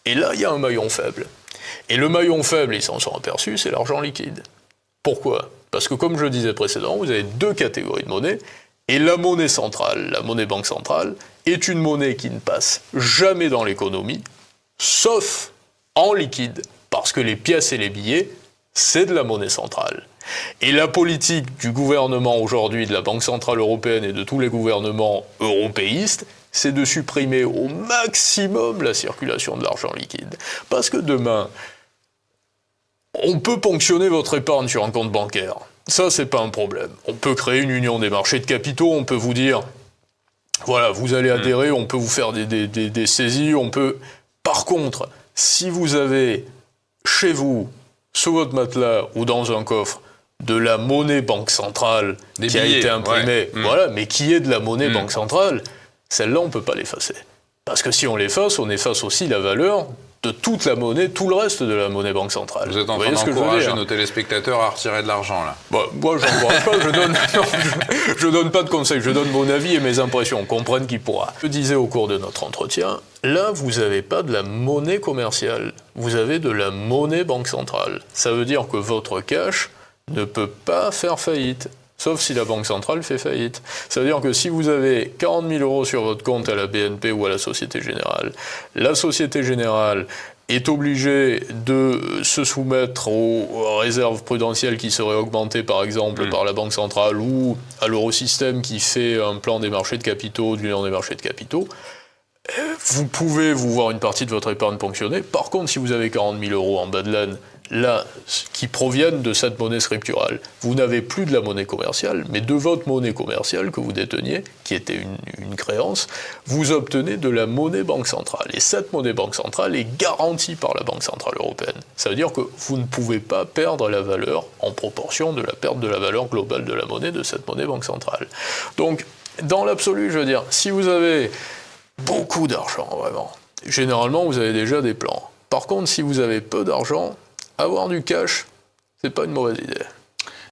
Et là, il y a un maillon faible. Et le maillon faible, ils s'en sont aperçus, c'est l'argent liquide. Pourquoi ? Parce que comme je le disais précédemment, vous avez deux catégories de monnaie, et la monnaie centrale, la monnaie banque centrale, est une monnaie qui ne passe jamais dans l'économie, sauf en liquide, parce que les pièces et les billets, c'est de la monnaie centrale. Et la politique du gouvernement aujourd'hui, de la Banque Centrale Européenne et de tous les gouvernements européistes, c'est de supprimer au maximum la circulation de l'argent liquide. Parce que demain, on peut ponctionner votre épargne sur un compte bancaire. Ça, c'est pas un problème. On peut créer une union des marchés de capitaux, on peut vous dire, voilà, vous allez adhérer, on peut vous faire des saisies, on peut... Par contre, si vous avez chez vous, sous votre matelas ou dans un coffre, de la monnaie banque centrale qui a été imprimée, voilà, mais qui est de la monnaie banque centrale, celle-là, on ne peut pas l'effacer. Parce que si on l'efface, on efface aussi la valeur de toute la monnaie, tout le reste de la monnaie banque centrale. Vous êtes en train d'encourager nos téléspectateurs à retirer de l'argent, là. Bon, moi, je n'encourage pas, je donne pas de conseils, je donne mon avis et mes impressions, comprenne qui pourra. Je disais au cours de notre entretien, là, vous n'avez pas de la monnaie commerciale, vous avez de la monnaie banque centrale. Ça veut dire que votre cash ne peut pas faire faillite. Sauf si la Banque centrale fait faillite. Ça veut dire que si vous avez 40 000 euros sur votre compte à la BNP ou à la Société Générale, la Société Générale est obligée de se soumettre aux réserves prudentielles qui seraient augmentées, par exemple, par la Banque centrale ou à l'Eurosystème qui fait un plan des marchés de capitaux, de l'Union des marchés de capitaux. Vous pouvez vous voir une partie de votre épargne ponctionnée. Par contre, si vous avez 40 000 euros en bas de laine, là, qui proviennent de cette monnaie scripturale, vous n'avez plus de la monnaie commerciale, mais de votre monnaie commerciale que vous déteniez, qui était une créance, vous obtenez de la monnaie banque centrale. Et cette monnaie banque centrale est garantie par la Banque centrale européenne. Ça veut dire que vous ne pouvez pas perdre la valeur en proportion de la perte de la valeur globale de la monnaie de cette monnaie banque centrale. Donc, dans l'absolu, je veux dire, si vous avez beaucoup d'argent, vraiment, généralement, vous avez déjà des plans. Par contre, si vous avez peu d'argent, avoir du cash, c'est pas une mauvaise idée.